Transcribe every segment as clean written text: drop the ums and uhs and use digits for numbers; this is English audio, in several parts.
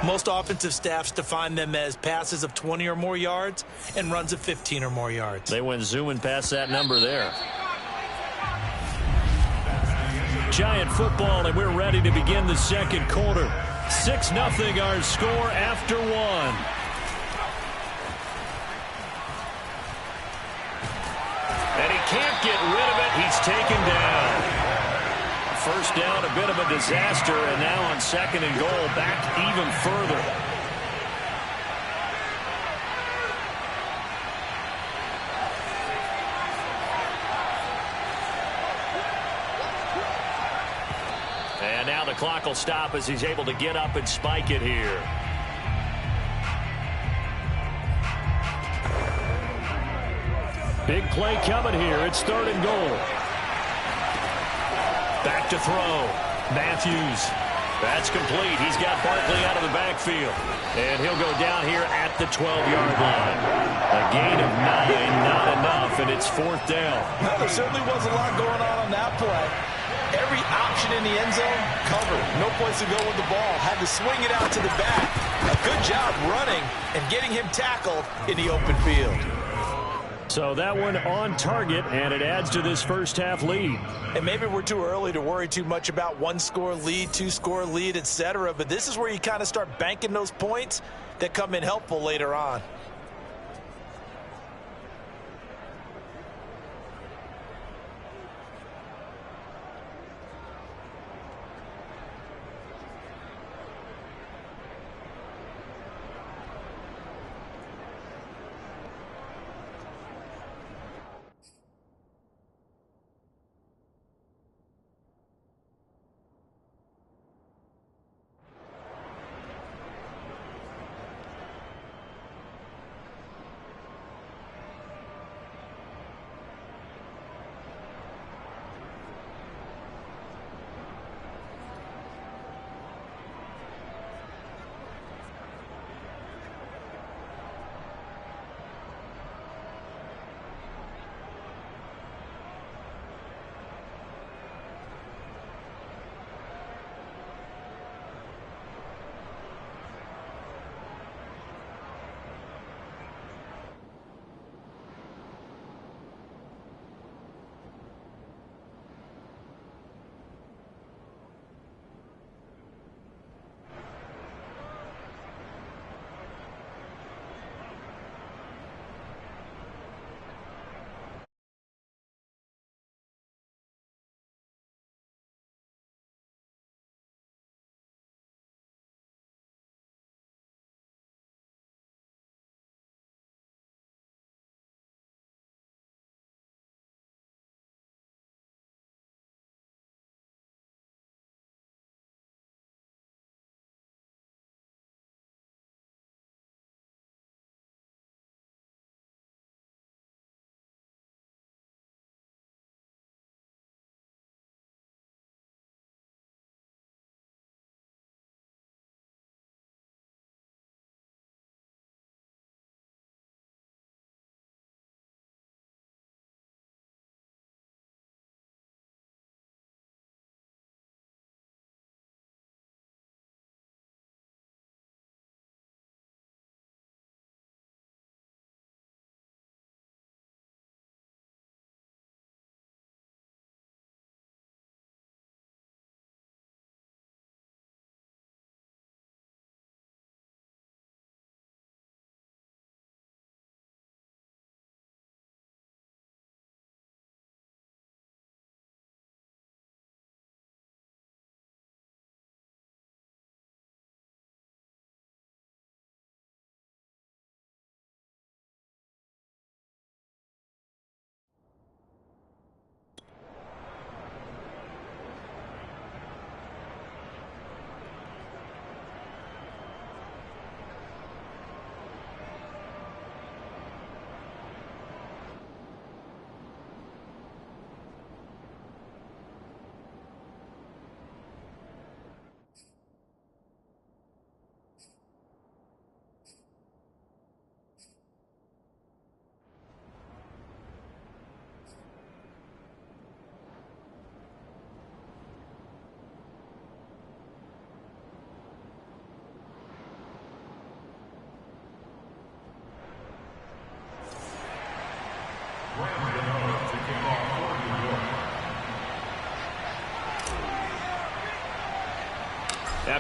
Most offensive staffs define them as passes of 20 or more yards and runs of 15 or more yards. They went zooming past that number there. Giant football, and we're ready to begin the second quarter. 6-0 our score after one. And he can't get rid of it. He's taken down. First down, a bit of a disaster, and now on second and goal, back even further. And now the clock will stop as he's able to get up and spike it here. Big play coming here. It's third and goal. Back to throw. Matthews. That's complete. He's got Barkley out of the backfield. And he'll go down here at the 12-yard line. A gain of 9, not enough, and it's fourth down. Well, there certainly was a lot going on that play. Every option in the end zone covered. No place to go with the ball. Had to swing it out to the back. A good job running and getting him tackled in the open field. So that one on target, and it adds to this first half lead. And maybe we're too early to worry too much about one-score lead, two-score lead, etc. But this is where you kind of start banking those points that come in helpful later on.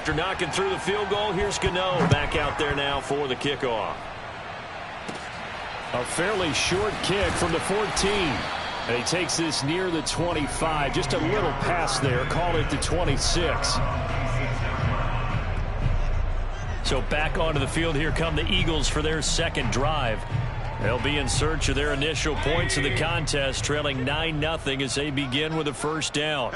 After knocking through the field goal, here's Gano back out there now for the kickoff. A fairly short kick from the 14. And he takes this near the 25. Just a little pass there. Call it the 26. So back onto the field, here come the Eagles for their second drive. They'll be in search of their initial points of the contest, trailing 9-0 as they begin with a first down.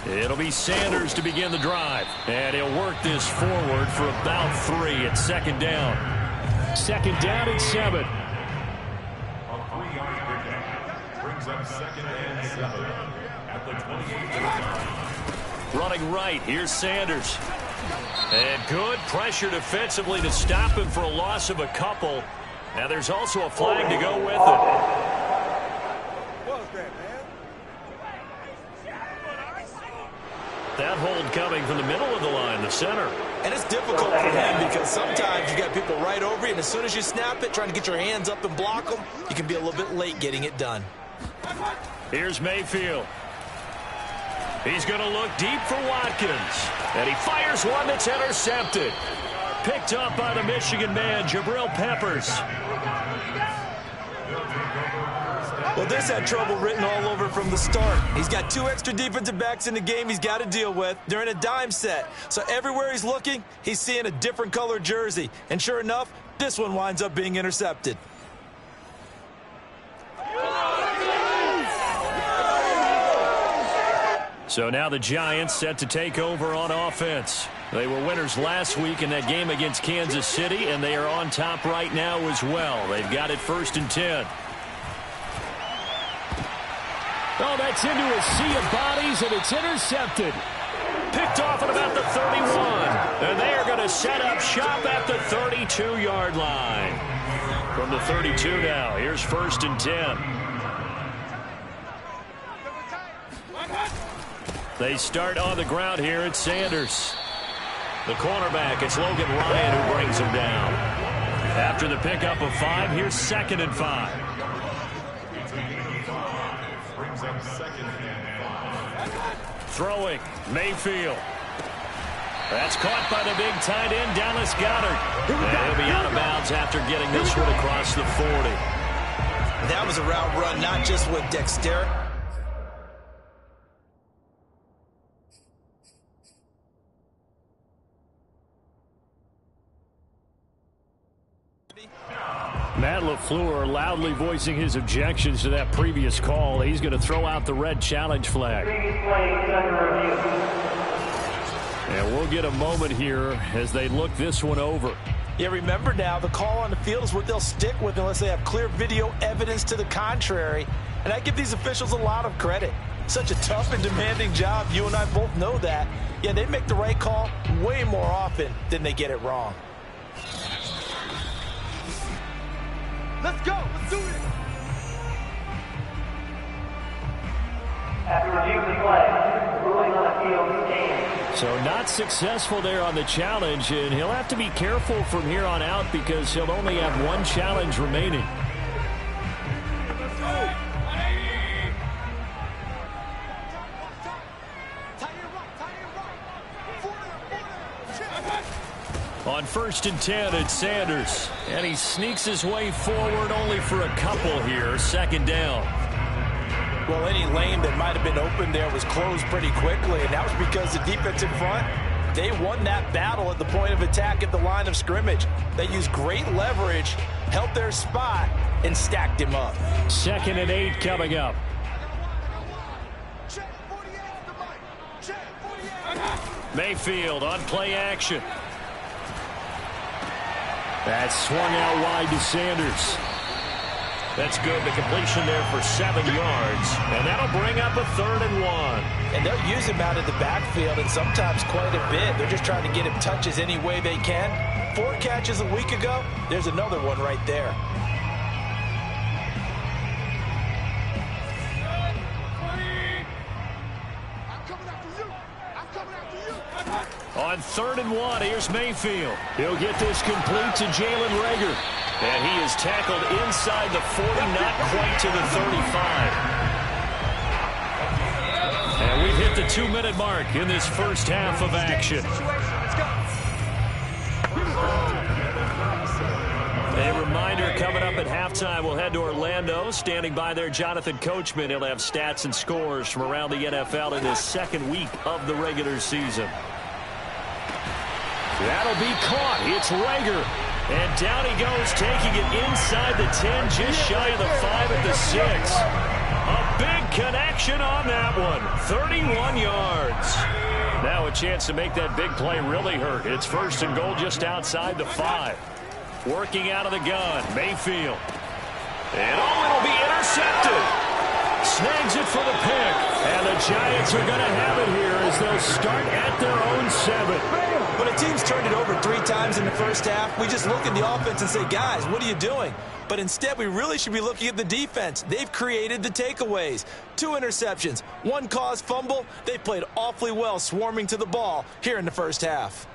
It'll be Sanders to begin the drive. And he'll work this forward for about 3 at second down. Second down and 7. Brings up second and 7 at the 28. Running right, here's Sanders. And good pressure defensively to stop him for a loss of a couple. Now there's also a flag to go with it. That hold coming from the middle of the line, the center. And it's difficult for him because sometimes you got people right over you, and as soon as you snap it, trying to get your hands up and block them, you can be a little bit late getting it done. Here's Mayfield. He's going to look deep for Watkins. And he fires one that's intercepted. Picked up by the Michigan man, Jabril Peppers. Well, this had trouble written all over from the start. He's got 2 extra defensive backs in the game he's got to deal with. They're in a dime set. So everywhere he's looking, he's seeing a different color jersey. And sure enough, this one winds up being intercepted. So now the Giants set to take over on offense. They were winners last week in that game against Kansas City, and they are on top right now as well. They've got it 1st and 10. Oh, that's into a sea of bodies, and it's intercepted. Picked off at about the 31. And they are going to set up shop at the 32-yard line. From the 32 now, here's 1st and 10. They start on the ground here at Sanders. The cornerback, it's Logan Ryan who brings him down. After the pickup of 5, here's 2nd and 5. Throwing, Mayfield. That's caught by the big tight end, Dallas Goedert. And he'll be out of bounds after getting this one across the 40. That was a route run, not just with dexterity. Matt LaFleur loudly voicing his objections to that previous call. He's going to throw out the red challenge flag. And we'll get a moment here as they look this one over. Yeah, remember now, the call on the field is what they'll stick with unless they have clear video evidence to the contrary. And I give these officials a lot of credit. Such a tough and demanding job. You and I both know that. Yeah, they make the right call way more often than they get it wrong. Let's go. Let's do it. After reviewing the play, ruling on the field stands. So not successful there on the challenge, and he'll have to be careful from here on out because he'll only have 1 challenge remaining. On 1st and 10, it's Sanders. And he sneaks his way forward only for a couple here. 2nd down. Well, any lane that might have been open there was closed pretty quickly, and that was because the defense in front, they won that battle at the point of attack at the line of scrimmage. They used great leverage, held their spot, and stacked him up. 2nd and 8 coming up. Mayfield on play action. That's swung out wide to Sanders. That's good. The completion there for 7 yards. And that'll bring up a 3rd and 1. And they'll use him out of the backfield, and sometimes quite a bit. They're just trying to get him touches any way they can. 4 catches a week ago. There's another one right there. On 3rd and 1, here's Mayfield. He'll get this complete to Jalen Reagor. And he is tackled inside the 40, not quite to the 35. And at the 2-minute mark in this first half of action. A reminder coming up at halftime, we'll head to Orlando. Standing by there, Jonathan Coachman. He'll have stats and scores from around the NFL in this second week of the regular season. That'll be caught. It's Reagor. And down he goes, taking it inside the 10, just shy of the 5 at the 6. A big connection on that one. 31 yards. Now a chance to make that big play really hurt. It's 1st and goal just outside the 5. Working out of the gun, Mayfield. And it'll be intercepted. Snags it for the pick. And the Giants are going to have it here as they'll start at their own 7. When a team's turned it over 3 times in the first half, we just look at the offense and say, guys, what are you doing? But instead, we really should be looking at the defense. They've created the takeaways. 2 interceptions, 1 caused fumble. They played awfully well swarming to the ball here in the first half.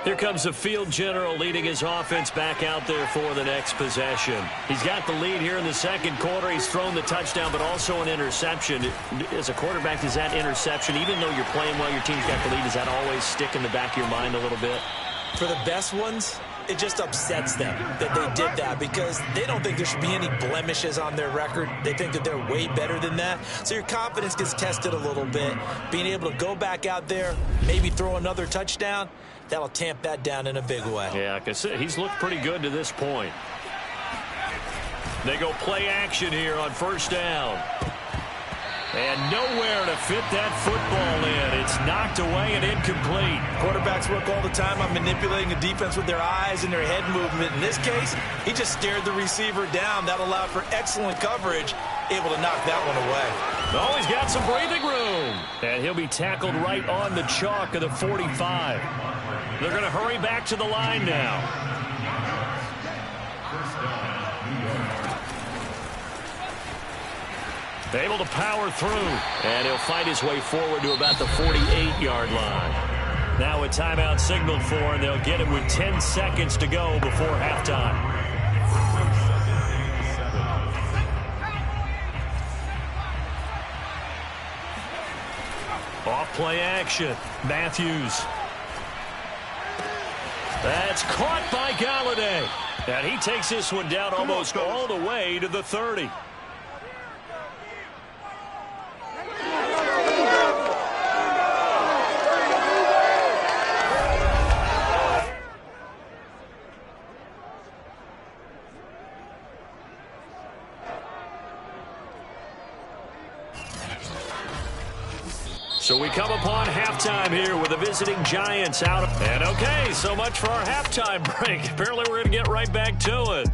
Here comes the field general leading his offense back out there for the next possession. He's got the lead here in the second quarter. He's thrown the touchdown, but also an interception. As a quarterback, does that interception, even though you're playing well, your team's got the lead, does that always stick in the back of your mind a little bit? For the best ones, it just upsets them that they did that because they don't think there should be any blemishes on their record. They think that they're way better than that. So your confidence gets tested a little bit. Being able to go back out there, maybe throw another touchdown, that'll tamp that down in a big way. Yeah, like I said, he's looked pretty good to this point. They go play action here on 1st down. And nowhere to fit that football in. It's knocked away and incomplete. Quarterbacks work all the time on manipulating the defense with their eyes and their head movement. In this case, he just stared the receiver down. That allowed for excellent coverage, able to knock that one away. Oh, he's got some breathing room. And he'll be tackled right on the chalk of the 45. They're going to hurry back to the line now. Able to power through. And he'll fight his way forward to about the 48-yard line. Now a timeout signaled for, and they'll get it with 10 seconds to go before halftime. Off play action. Matthews. That's caught by Galladay. And he takes this one down almost all the way to the 30. So we come upon halftime here with the visiting Giants out. And okay, so much for our halftime break. Apparently we're going to get right back to it.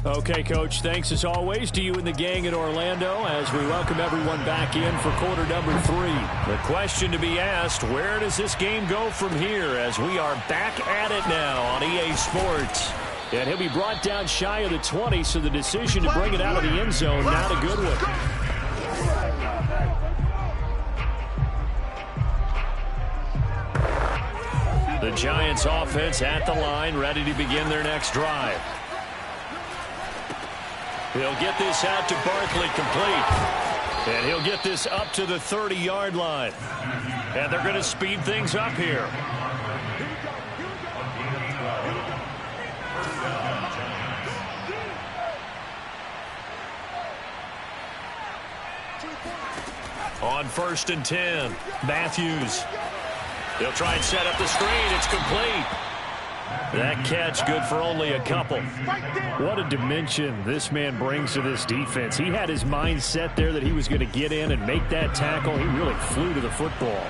Okay, Coach, thanks as always to you and the gang in Orlando as we welcome everyone back in for quarter number 3. The question to be asked, where does this game go from here as we are back at it now on EA Sports? And he'll be brought down shy of the 20, so the decision to bring it out of the end zone, not a good one. The Giants offense at the line, ready to begin their next drive. He'll get this out to Barkley complete. And he'll get this up to the 30-yard line. And they're going to speed things up here. On 1st and 10, Matthews. He'll try and set up the screen. It's complete. That catch good for only a couple. What a dimension this man brings to this defense. He had his mind set there that he was going to get in and make that tackle. He really flew to the football.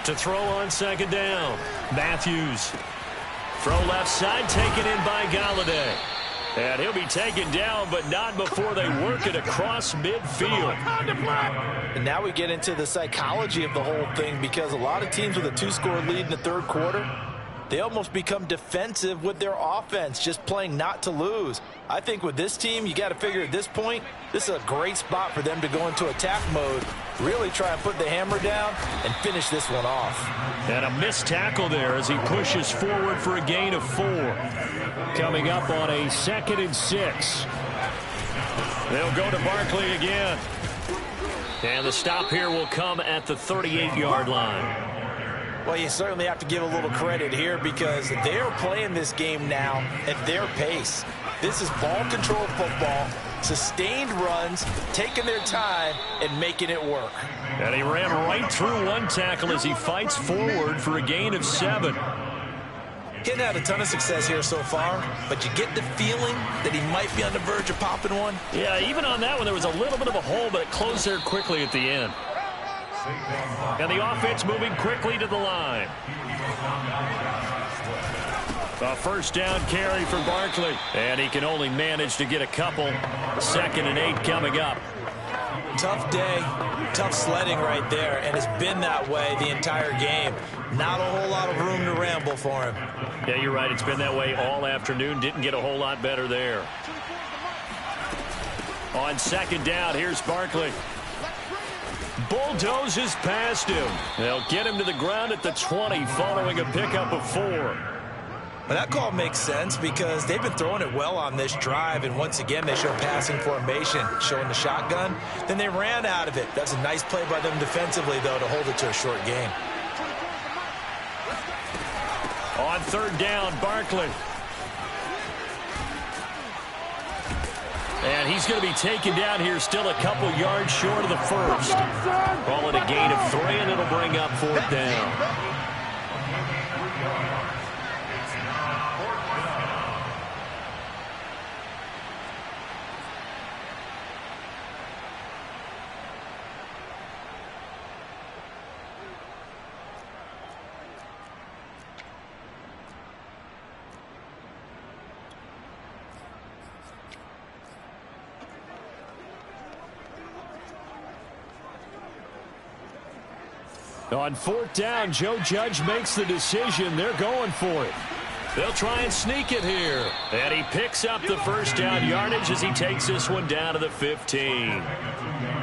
To throw on 2nd down, Matthews. Throw left side, taken in by Galladay. And he'll be taken down, but not before they work it across midfield. And now we get into the psychology of the whole thing because a lot of teams with a 2-score lead in the 3rd quarter, they almost become defensive with their offense, just playing not to lose. I think with this team, you got to figure at this point, this is a great spot for them to go into attack mode, really try and put the hammer down and finish this one off. And a missed tackle there as he pushes forward for a gain of 4. Coming up on a 2nd and 6. They'll go to Barkley again. And the stop here will come at the 38-yard line. Well, you certainly have to give a little credit here because they're playing this game now at their pace. This is ball control football, sustained runs, taking their time, and making it work. And he ran right through one tackle as he fights forward for a gain of 7. He hasn't had a ton of success here so far, but you get the feeling that he might be on the verge of popping one. Yeah, even on that one, there was a little bit of a hole, but it closed there quickly at the end. And the offense moving quickly to the line. A first down carry for Barkley. And he can only manage to get a couple. 2nd and 8 coming up. Tough day, tough sledding right there, and it's been that way the entire game. Not a whole lot of room to ramble for him. Yeah, you're right. It's been that way all afternoon. Didn't get a whole lot better there. On 2nd down, here's Barkley. Bulldozes past him. They'll get him to the ground at the 20 following a pickup of 4. But that call makes sense because they've been throwing it well on this drive, and once again they show passing formation, showing the shotgun. Then they ran out of it. That's a nice play by them defensively, though, to hold it to a short game. On 3rd down, Barkley. And he's going to be taken down here still a couple yards short of the first. Call it a gain of 3, and it'll bring up 4th down. On 4th down, Joe Judge makes the decision. They're going for it. They'll try and sneak it here. And he picks up the first down yardage as he takes this one down to the 15.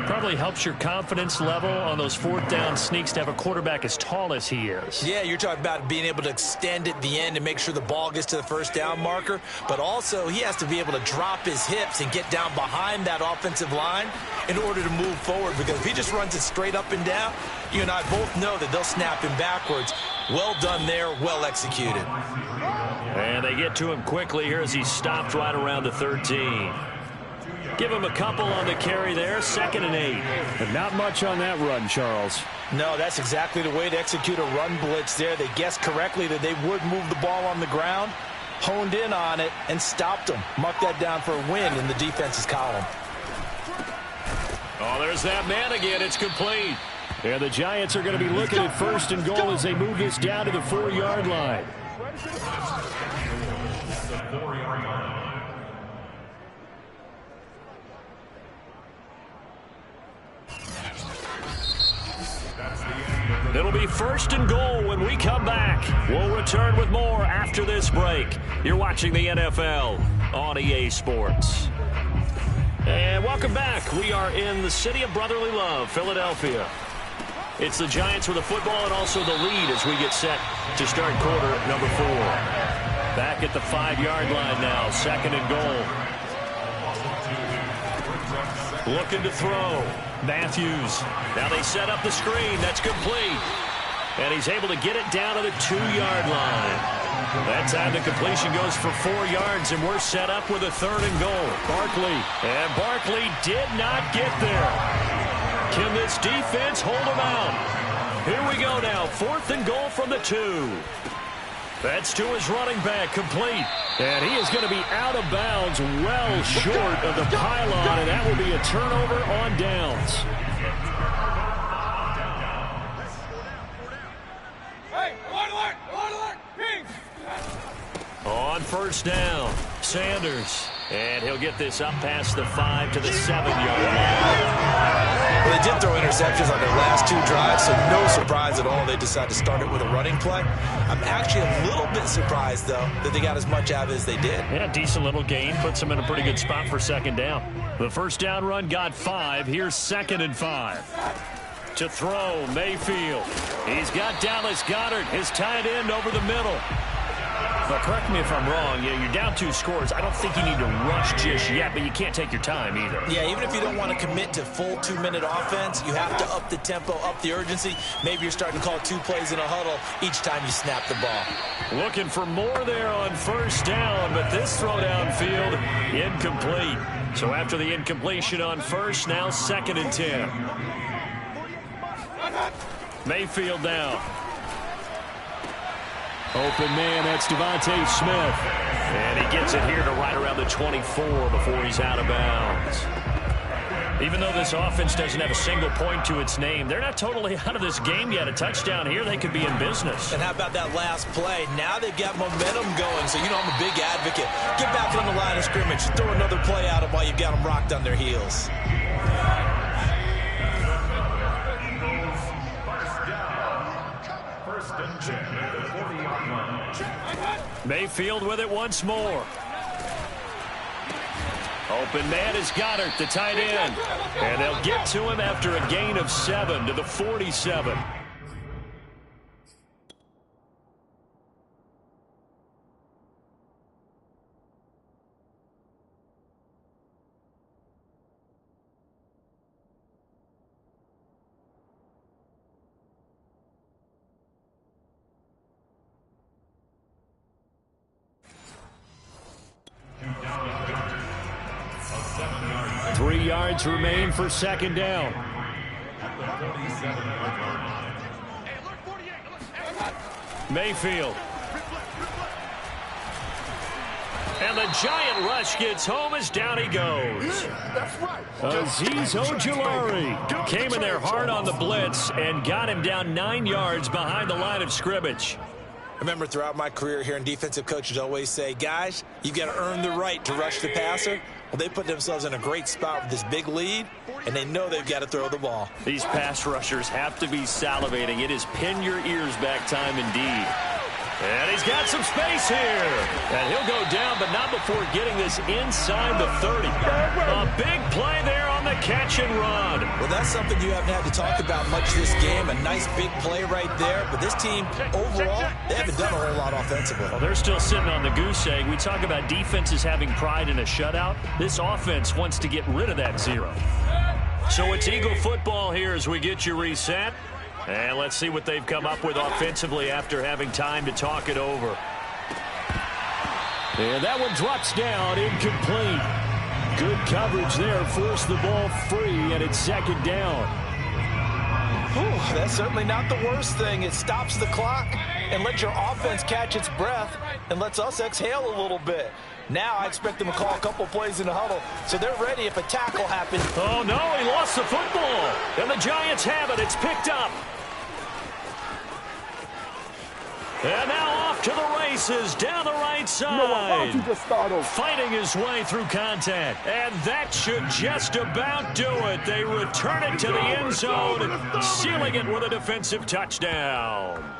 Probably helps your confidence level on those 4th down sneaks to have a quarterback as tall as he is. Yeah, you're talking about being able to extend at the end and make sure the ball gets to the first down marker. But also, he has to be able to drop his hips and get down behind that offensive line in order to move forward. Because if he just runs it straight up and down, you and I both know that they'll snap him backwards. Well done there, well executed. And they get to him quickly here as he's stopped right around the 13. Give him a couple on the carry there, 2nd and 8. And not much on that run, Charles. No, that's exactly the way to execute a run blitz there. They guessed correctly that they would move the ball on the ground, honed in on it, and stopped them. Mark that down for a win in the defense's column. Oh, there's that man again. It's complete. And the Giants are going to be looking at 1st and goal as they move this down to the 4-yard line. It'll be 1st and goal when we come back. We'll return with more after this break. You're watching the NFL on EA Sports. And welcome back. We are in the city of brotherly love, Philadelphia. It's the Giants with the football and also the lead as we get set to start quarter number 4. Back at the 5-yard line now, 2nd and goal. Looking to throw. Matthews. Now they set up the screen. That's complete. And he's able to get it down to the 2-yard line. That time the completion goes for 4 yards, and we're set up with a 3rd and goal. Barkley. And Barkley did not get there. Can this defense hold him out? Here we go now. 4th and goal from the 2. That's to his running back, complete. And he is going to be out of bounds well short of the pylon, and that will be a turnover on downs. On 1st down, Sanders. And he'll get this up past the 5 to the 7-yard line. Well, they did throw interceptions on their last 2 drives, so no surprise at all they decided to start it with a running play. I'm actually a little bit surprised, though, that they got as much out of it as they did. Yeah, decent little gain. Puts them in a pretty good spot for 2nd down. The 1st down run got 5. Here's 2nd and 5. To throw, Mayfield. He's got Dallas Goedert, his tight end, over the middle. Now, correct me if I'm wrong. You're down 2 scores. I don't think you need to rush just yet, but you can't take your time either. Yeah, even if you don't want to commit to full 2-minute offense, you have to up the tempo, up the urgency. Maybe you're starting to call 2 plays in a huddle each time you snap the ball. Looking for more there on first down, but this throw downfield, incomplete. So after the incompletion on first, now 2nd and 10. Mayfield down. Open man, that's Devontae Smith. And he gets it here to right around the 24 before he's out of bounds. Even though this offense doesn't have a single point to its name, they're not totally out of this game yet. A touchdown here, they could be in business. And how about that last play? Now they've got momentum going, so you know I'm a big advocate. Get back on the line of scrimmage. Throw another play at them while you've got them rocked on their heels. First and 10 at the 40-yard line. Mayfield with it once more. Open man is Goedert, the tight end. And they'll get to him after a gain of 7 to the 47. Three yards remain for 2nd down. Mayfield. And the giant rush gets home as down he goes. Azeez Ojulari Came in there hard on the blitz and got him down 9 yards behind the line of scrimmage. I remember throughout my career hearing defensive coaches always say, guys, you've got to earn the right to rush the passer. Well, they put themselves in a great spot with this big lead, and they know they've got to throw the ball. These pass rushers have to be salivating. It is pin your ears back time indeed. And he's got some space here. And he'll go down, but not before getting this inside the 30. A big play there on the catch and run. Well, that's something you haven't had to talk about much this game. A nice big play right there. But this team, overall, they haven't done a whole lot offensively. Well, they're still sitting on the goose egg. We talk about defenses having pride in a shutout. This offense wants to get rid of that 0. So it's Eagle football here as we get you reset. And let's see what they've come up with offensively after having time to talk it over. And that one drops down, incomplete. Good coverage there, forced the ball free, and it's 2nd down. Whew, that's certainly not the worst thing. It stops the clock and lets your offense catch its breath and lets us exhale a little bit. Now I expect them to call a couple plays in the huddle, so they're ready if a tackle happens. Oh, no, he lost the football. And the Giants have it. It's picked up. And now off to the races down the right side. Fighting his way through contact. And that should just about do it. They return it to the end zone, sealing it with a defensive touchdown.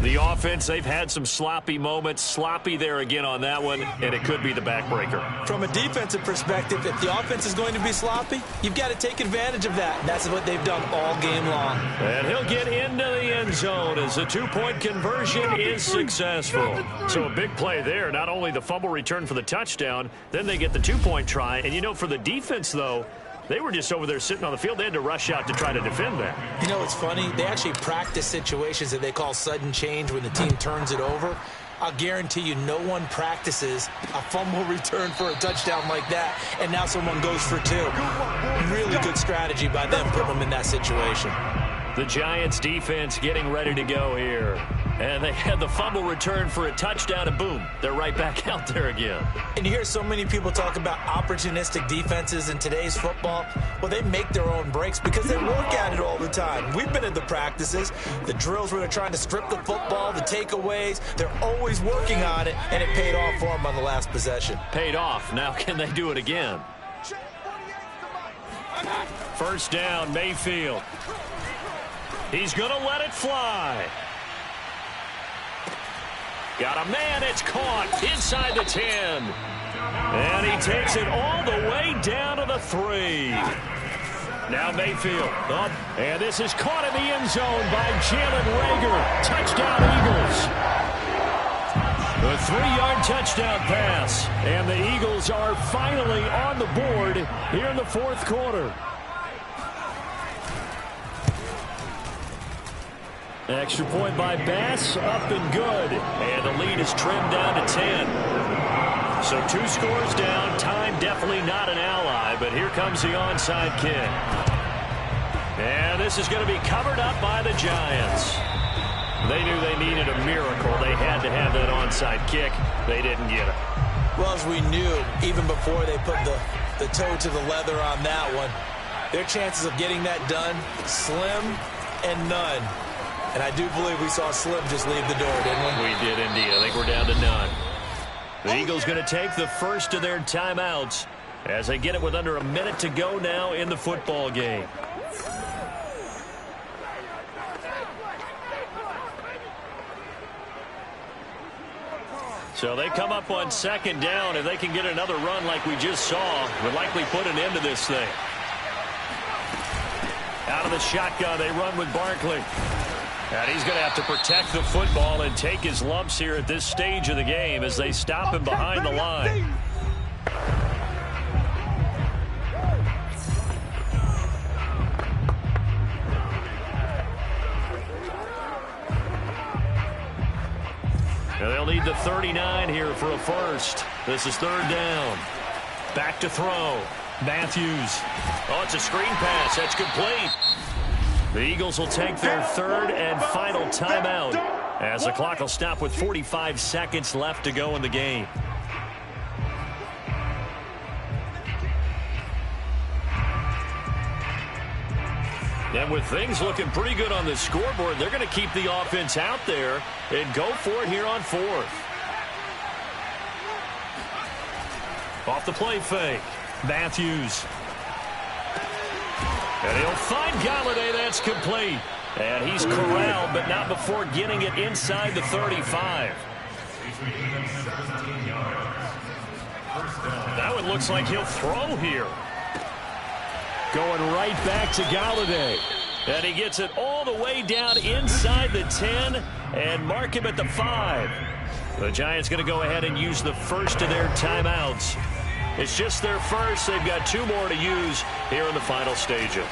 The offense, they've had some sloppy moments. Sloppy there again on that one, and it could be the backbreaker. From a defensive perspective, if the offense is going to be sloppy, you've got to take advantage of that. And that's what they've done all game long. And he'll get into the end zone as the 2-point conversion is successful. So a big play there. Not only the fumble return for the touchdown, then they get the 2-point try. And, you know, for the defense, though, they were just over there sitting on the field. They had to rush out to try to defend that. You know, it's funny. They actually practice situations that they call sudden change when the team turns it over. I'll guarantee you no one practices a fumble return for a touchdown like that, and now someone goes for 2. Really good strategy by them putting them in that situation. The Giants defense getting ready to go here. And they had the fumble return for a touchdown, and boom, they're right back out there again. And you hear so many people talk about opportunistic defenses in today's football. Well, they make their own breaks because they work at it all the time. We've been at the practices, the drills where they're trying to strip the football, the takeaways. They're always working on it, and it paid off for them on the last possession. Paid off. Now can they do it again? First down, Mayfield. He's going to let it fly. Got a man, it's caught inside the 10. And he takes it all the way down to the 3. Now Mayfield up, and this is caught in the end zone by Jalen Reagor. Touchdown, Eagles. A 3-yard touchdown pass, and the Eagles are finally on the board here in the fourth quarter. Extra point by Bass, up and good, and the lead is trimmed down to 10. So 2 scores down, time definitely not an ally, but here comes the onside kick. And this is going to be covered up by the Giants. They knew they needed a miracle. They had to have that onside kick. They didn't get it. Well, as we knew, even before they put the toe to the leather on that one, their chances of getting that done, slim and none. And I do believe we saw Slim just leave the door, didn't we? We did indeed. I think we're down to none. The Eagles going to take the first of their timeouts as they get it with under a minute to go now in the football game. So they come up on second down. If they can get another run like we just saw, would likely put an end to this thing. Out of the shotgun, they run with Barkley. And he's going to have to protect the football and take his lumps here at this stage of the game as they stop him behind the line. And they'll need the 39 here for a first. This is third down. Back to throw. Matthews. Oh, it's a screen pass. That's complete. The Eagles will take their third and final timeout as the clock will stop with 45 seconds left to go in the game. And with things looking pretty good on the scoreboard, they're going to keep the offense out there and go for it here on fourth. Off the play fake. Matthews. And he'll find Galladay. That's complete. And he's corralled, but not before getting it inside the 35. That one looks like he'll throw here. Going right back to Galladay. And he gets it all the way down inside the 10 and mark him at the 5. The Giants going to go ahead and use the first of their timeouts. It's just their first. They've got 2 more to use here in the final stages.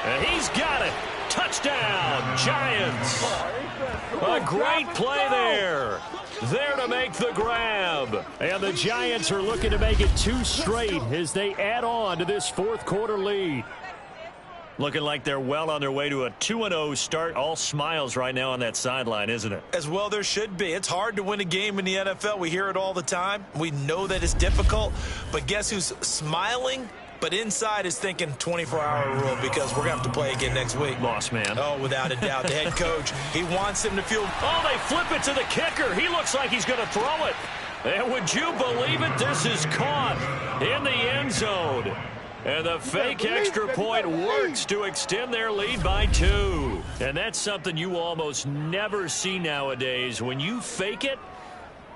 And he's got it. Touchdown, Giants. A great play there. There to make the grab. And the Giants are looking to make it 2 straight as they add on to this fourth quarter lead. Looking like they're well on their way to a 2-0 start. All smiles right now on that sideline, isn't it? As well there should be. It's hard to win a game in the NFL. We hear it all the time. We know that it's difficult. But guess who's smiling? But inside is thinking 24-hour rule because we're going to have to play again next week. Lost man. Oh, without a doubt. The head coach, he wants him to feel. Oh, they flip it to the kicker. He looks like he's going to throw it. And would you believe it? This is caught in the end zone. And the fake extra point works to extend their lead by 2. And that's something you almost never see nowadays. When you fake it,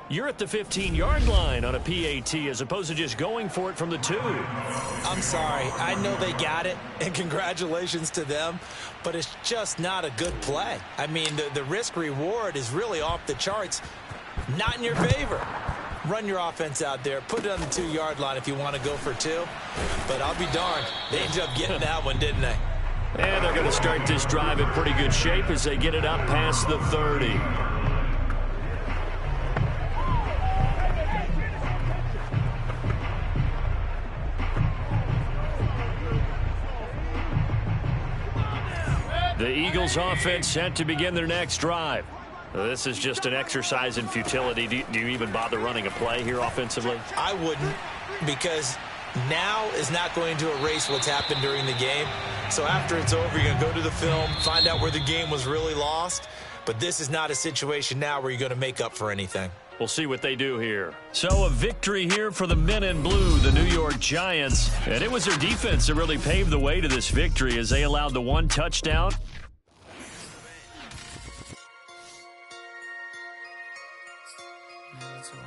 you're at the 15-yard line on a PAT as opposed to just going for it from the 2. I'm sorry. I know they got it, and congratulations to them, but it's just not a good play. I mean, the risk-reward is really off the charts, not in your favor. Run your offense out there. Put it on the 2-yard line if you want to go for 2. But I'll be darned. They ended up getting that one, didn't they? And they're going to start this drive in pretty good shape as they get it up past the 30. The Eagles offense set to begin their next drive. This is just an exercise in futility. Do you even bother running a play here offensively? I wouldn't, because now is not going to erase what's happened during the game. So after it's over, you're going to go to the film, find out where the game was really lost. But this is not a situation now where you're going to make up for anything. We'll see what they do here. So a victory here for the men in blue, the New York Giants. And it was their defense that really paved the way to this victory as they allowed the 1 touchdown.